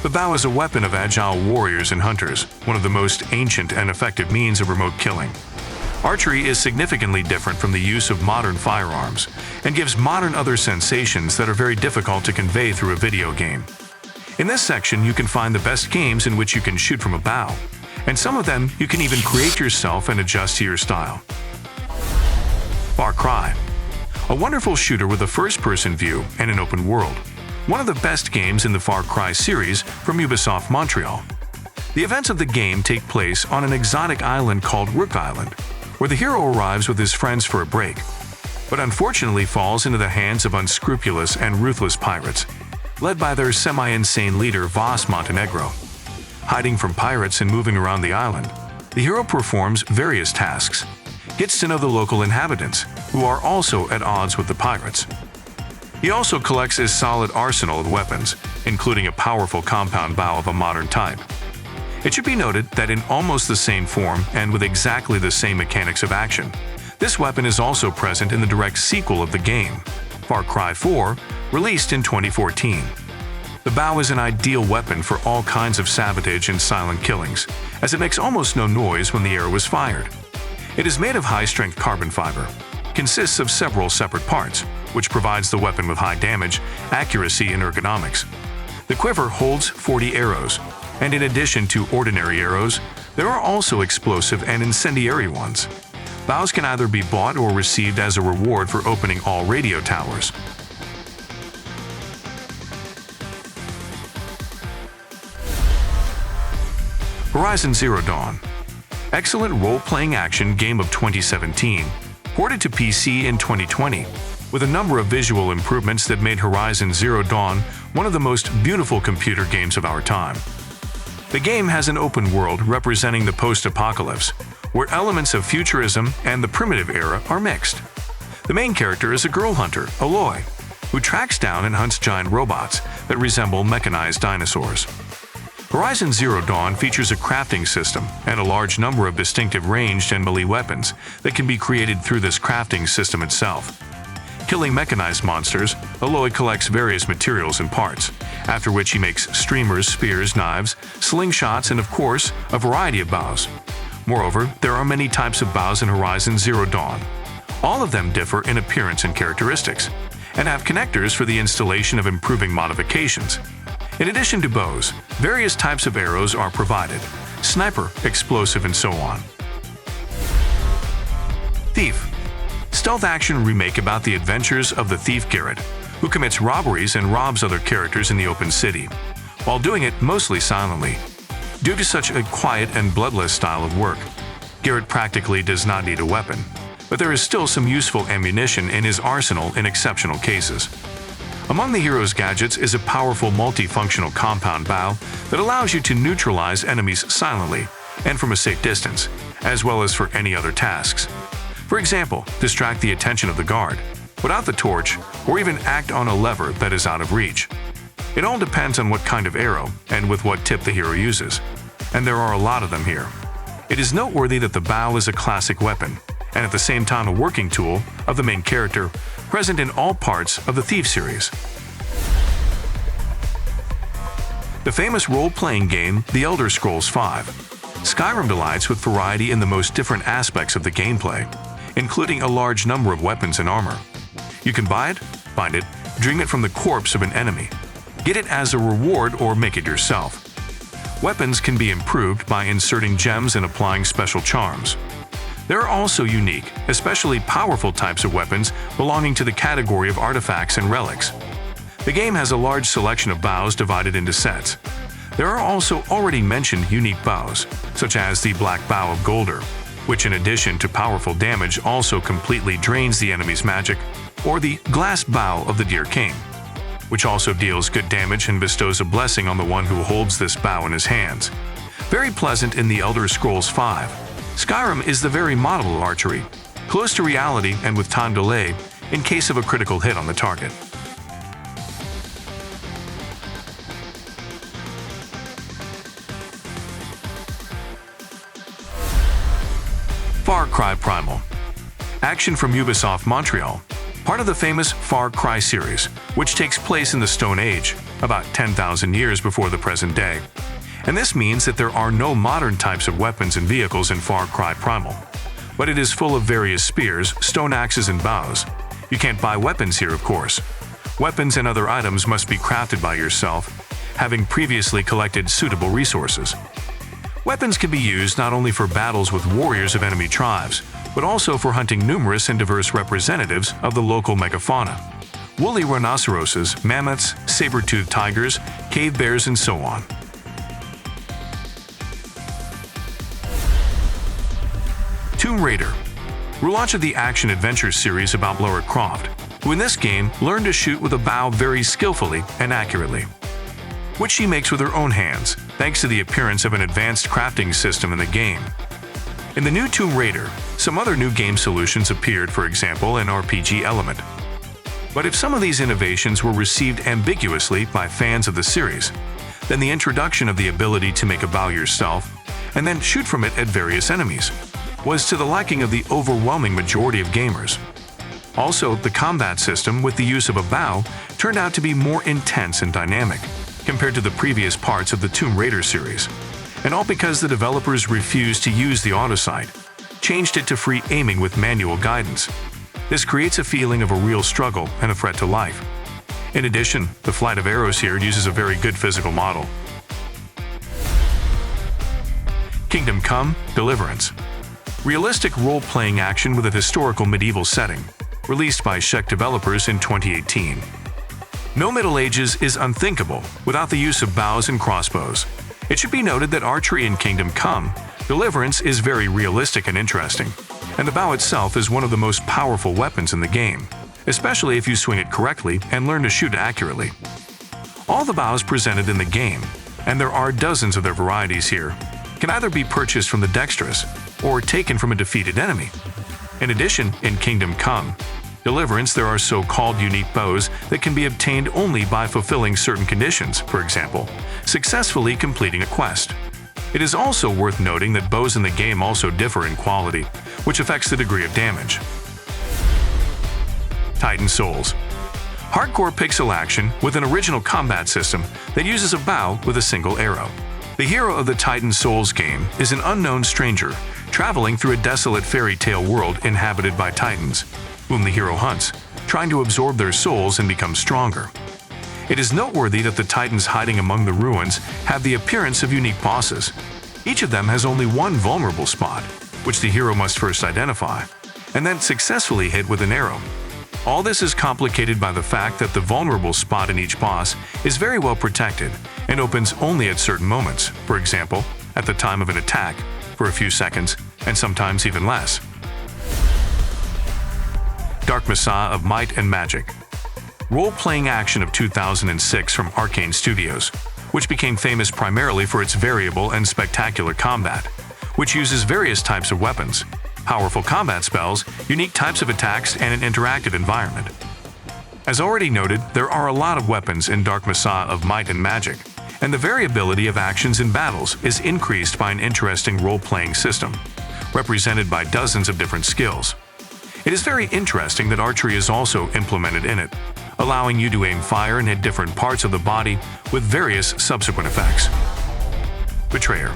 The bow is a weapon of agile warriors and hunters, one of the most ancient and effective means of remote killing. Archery is significantly different from the use of modern firearms and gives modern other sensations that are very difficult to convey through a video game. In this section, you can find the best games in which you can shoot from a bow, and some of them you can even create yourself and adjust to your style. Far Cry, a wonderful shooter with a first-person view and an open world. One of the best games in the Far Cry series from Ubisoft Montreal. The events of the game take place on an exotic island called Rook Island, where the hero arrives with his friends for a break, but unfortunately falls into the hands of unscrupulous and ruthless pirates, led by their semi-insane leader Vas Montenegro. Hiding from pirates and moving around the island, the hero performs various tasks, gets to know the local inhabitants, who are also at odds with the pirates. He also collects a solid arsenal of weapons, including a powerful compound bow of a modern type. It should be noted that in almost the same form and with exactly the same mechanics of action, this weapon is also present in the direct sequel of the game, Far Cry 4, released in 2014. The bow is an ideal weapon for all kinds of sabotage and silent killings, as it makes almost no noise when the arrow is fired. It is made of high-strength carbon fiber, consists of several separate parts, which provides the weapon with high damage, accuracy, and ergonomics. The quiver holds 40 arrows, and in addition to ordinary arrows, there are also explosive and incendiary ones. Bows can either be bought or received as a reward for opening all radio towers. Horizon Zero Dawn. Excellent role-playing action game of 2017, ported to PC in 2020, with a number of visual improvements that made Horizon Zero Dawn one of the most beautiful computer games of our time. The game has an open world representing the post-apocalypse, where elements of futurism and the primitive era are mixed. The main character is a girl hunter, Aloy, who tracks down and hunts giant robots that resemble mechanized dinosaurs. Horizon Zero Dawn features a crafting system and a large number of distinctive ranged and melee weapons that can be created through this crafting system itself. Killing mechanized monsters, Aloy collects various materials and parts, after which he makes streamers, spears, knives, slingshots, and of course, a variety of bows. Moreover, there are many types of bows in Horizon Zero Dawn. All of them differ in appearance and characteristics, and have connectors for the installation of improving modifications. In addition to bows, various types of arrows are provided: sniper, explosive, and so on. Thief. Stealth action remake about the adventures of the thief Garrett, who commits robberies and robs other characters in the open city, while doing it mostly silently. Due to such a quiet and bloodless style of work, Garrett practically does not need a weapon, but there is still some useful ammunition in his arsenal in exceptional cases. Among the hero's gadgets is a powerful multifunctional compound bow that allows you to neutralize enemies silently and from a safe distance, as well as for any other tasks. For example, distract the attention of the guard, put out the torch, or even act on a lever that is out of reach. It all depends on what kind of arrow and with what tip the hero uses, and there are a lot of them here. It is noteworthy that the bow is a classic weapon, and at the same time a working tool of the main character, present in all parts of the Thief series. The famous role-playing game The Elder Scrolls V. Skyrim delights with variety in the most different aspects of the gameplay, including a large number of weapons and armor. You can buy it, find it, dream it from the corpse of an enemy, get it as a reward, or make it yourself. Weapons can be improved by inserting gems and applying special charms. There are also unique, especially powerful types of weapons belonging to the category of artifacts and relics. The game has a large selection of bows divided into sets. There are also already mentioned unique bows, such as the Black Bow of Golder, which in addition to powerful damage also completely drains the enemy's magic, or the Glass Bow of the Deer King, which also deals good damage and bestows a blessing on the one who holds this bow in his hands. Very pleasant in The Elder Scrolls V, Skyrim is the very model of archery, close to reality and with time delay in case of a critical hit on the target. Far Cry Primal. Action from Ubisoft Montreal. part of the famous Far Cry series, which takes place in the Stone Age, about 10,000 years before the present day. And this means that there are no modern types of weapons and vehicles in Far Cry Primal. But it is full of various spears, stone axes, and bows. You can't buy weapons here, of course. Weapons and other items must be crafted by yourself, having previously collected suitable resources. Weapons can be used not only for battles with warriors of enemy tribes, but also for hunting numerous and diverse representatives of the local megafauna: woolly rhinoceroses, mammoths, saber-toothed tigers, cave bears, and so on. Tomb Raider. Relaunch of the action-adventure series about Lara Croft, who in this game learned to shoot with a bow very skillfully and accurately, which she makes with her own hands, thanks to the appearance of an advanced crafting system in the game. In the new Tomb Raider, some other new game solutions appeared, for example, an RPG element. But if some of these innovations were received ambiguously by fans of the series, then the introduction of the ability to make a bow yourself and then shoot from it at various enemies was to the liking of the overwhelming majority of gamers. Also, the combat system with the use of a bow turned out to be more intense and dynamic compared to the previous parts of the Tomb Raider series, and all because the developers refused to use the autosight, changed it to free aiming with manual guidance. This creates a feeling of a real struggle and a threat to life. In addition, the flight of arrows here uses a very good physical model. Kingdom Come: Deliverance. Realistic role-playing action with a historical medieval setting, released by Czech developers in 2018. No Middle Ages is unthinkable without the use of bows and crossbows. It should be noted that archery in Kingdom Come: Deliverance is very realistic and interesting, and the bow itself is one of the most powerful weapons in the game, especially if you swing it correctly and learn to shoot accurately. All the bows presented in the game, and there are dozens of their varieties here, can either be purchased from the dexterous or taken from a defeated enemy. In addition, in Kingdom Come: Deliverance, there are so-called unique bows that can be obtained only by fulfilling certain conditions, for example, successfully completing a quest. It is also worth noting that bows in the game also differ in quality, which affects the degree of damage. Titan Souls. Hardcore pixel action with an original combat system that uses a bow with a single arrow. The hero of the Titan Souls game is an unknown stranger traveling through a desolate fairy tale world inhabited by titans, whom the hero hunts, trying to absorb their souls and become stronger. It is noteworthy that the titans hiding among the ruins have the appearance of unique bosses. Each of them has only one vulnerable spot, which the hero must first identify, and then successfully hit with an arrow. All this is complicated by the fact that the vulnerable spot in each boss is very well protected and opens only at certain moments, for example, at the time of an attack, for a few seconds, and sometimes even less. Dark Messiah of Might and Magic. Role-playing action of 2006 from Arcane Studios, which became famous primarily for its variable and spectacular combat, which uses various types of weapons, powerful combat spells, unique types of attacks, and an interactive environment. As already noted, there are a lot of weapons in Dark Messiah of Might and Magic, and the variability of actions in battles is increased by an interesting role-playing system, represented by dozens of different skills. It is very interesting that archery is also implemented in it, allowing you to aim fire and hit different parts of the body with various subsequent effects. Betrayer.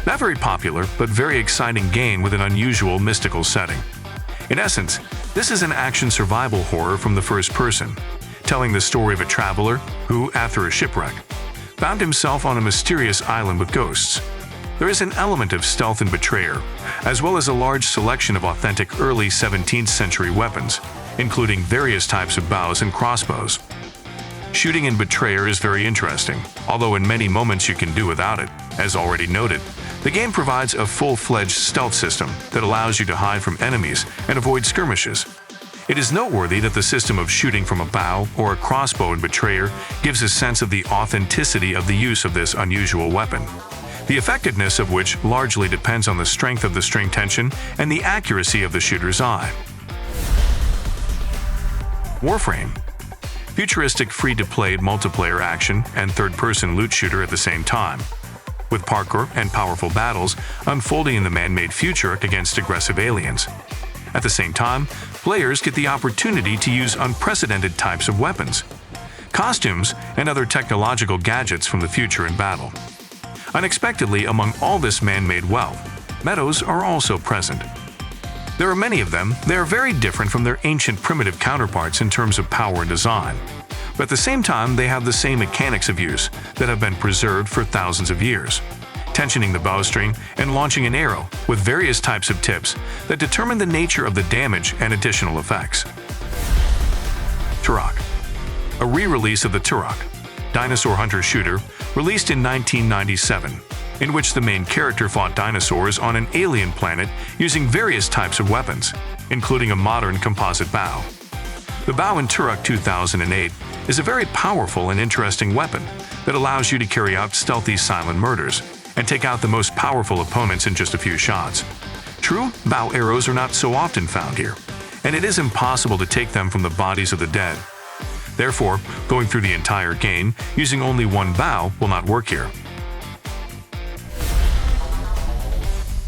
Not very popular, but very exciting game with an unusual mystical setting. In essence, this is an action survival horror from the first person, telling the story of a traveler who, after a shipwreck, found himself on a mysterious island with ghosts. There is an element of stealth in Betrayer, as well as a large selection of authentic early 17th century weapons, including various types of bows and crossbows. Shooting in Betrayer is very interesting, although in many moments you can do without it. As already noted, the game provides a full-fledged stealth system that allows you to hide from enemies and avoid skirmishes. It is noteworthy that the system of shooting from a bow or a crossbow in Betrayer gives a sense of the authenticity of the use of this unusual weapon, the effectiveness of which largely depends on the strength of the string tension and the accuracy of the shooter's eye. Warframe. Futuristic free-to-play multiplayer action and third-person loot shooter at the same time, with parkour and powerful battles unfolding in the man-made future against aggressive aliens. At the same time, players get the opportunity to use unprecedented types of weapons, costumes, and other technological gadgets from the future in battle. Unexpectedly, among all this man-made wealth, meadows are also present. There are many of them. They are very different from their ancient primitive counterparts in terms of power and design. But at the same time, they have the same mechanics of use that have been preserved for thousands of years. Tensioning the bowstring and launching an arrow with various types of tips that determine the nature of the damage and additional effects. Turok. A re-release of the Turok, dinosaur hunter shooter, released in 1997, in which the main character fought dinosaurs on an alien planet using various types of weapons, including a modern composite bow. The bow in Turok 2008 is a very powerful and interesting weapon that allows you to carry out stealthy silent murders and take out the most powerful opponents in just a few shots. True, bow arrows are not so often found here, and it is impossible to take them from the bodies of the dead. Therefore, going through the entire game using only one bow will not work here.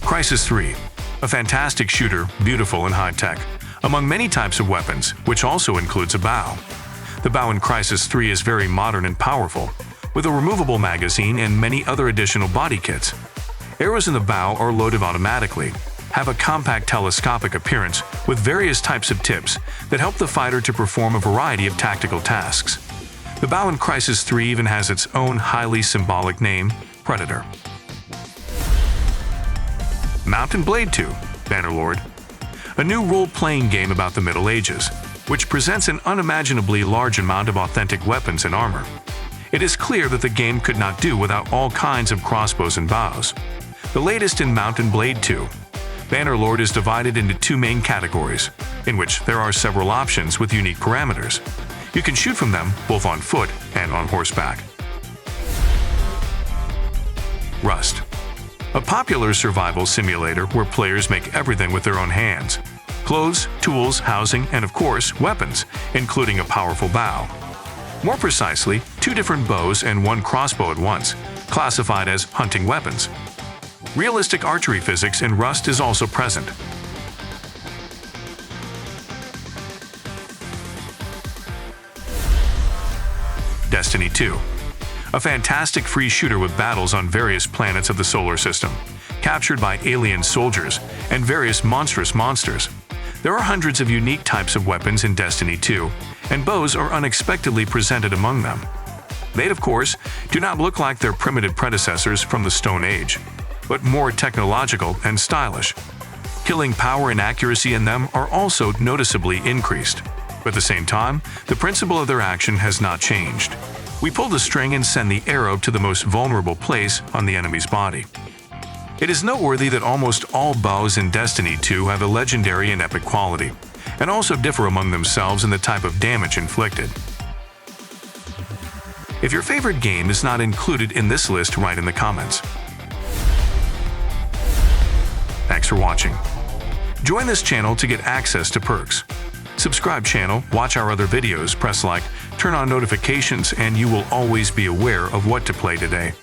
Crysis 3. A fantastic shooter, beautiful and high-tech, among many types of weapons, which also includes a bow. The bow in Crysis 3 is very modern and powerful, with a removable magazine and many other additional body kits. Arrows in the bow are loaded automatically, have a compact telescopic appearance with various types of tips that help the fighter to perform a variety of tactical tasks. The bow in Crysis 3 even has its own highly symbolic name, Predator. Mount and Blade 2, Bannerlord. A new role-playing game about the Middle Ages, which presents an unimaginably large amount of authentic weapons and armor. It is clear that the game could not do without all kinds of crossbows and bows. The latest in Mount and Blade 2, Bannerlord is divided into two main categories, in which there are several options with unique parameters. You can shoot from them both on foot and on horseback. Rust. A popular survival simulator where players make everything with their own hands. Clothes, tools, housing, and of course, weapons, including a powerful bow. More precisely, 2 different bows and 1 crossbow at once, classified as hunting weapons. Realistic archery physics in Rust is also present. Destiny 2. A fantastic free shooter with battles on various planets of the solar system, captured by alien soldiers and various monstrous monsters. There are hundreds of unique types of weapons in Destiny 2, and bows are unexpectedly presented among them. They, of course, do not look like their primitive predecessors from the Stone Age, but more technological and stylish. Killing power and accuracy in them are also noticeably increased. But at the same time, the principle of their action has not changed. We pull the string and send the arrow to the most vulnerable place on the enemy's body. It is noteworthy that almost all bows in Destiny 2 have a legendary and epic quality, and also differ among themselves in the type of damage inflicted. If your favorite game is not included in this list, write in the comments. Thanks for watching. Join this channel to get access to perks. Subscribe channel, watch our other videos, press like, turn on notifications, and you will always be aware of what to play today.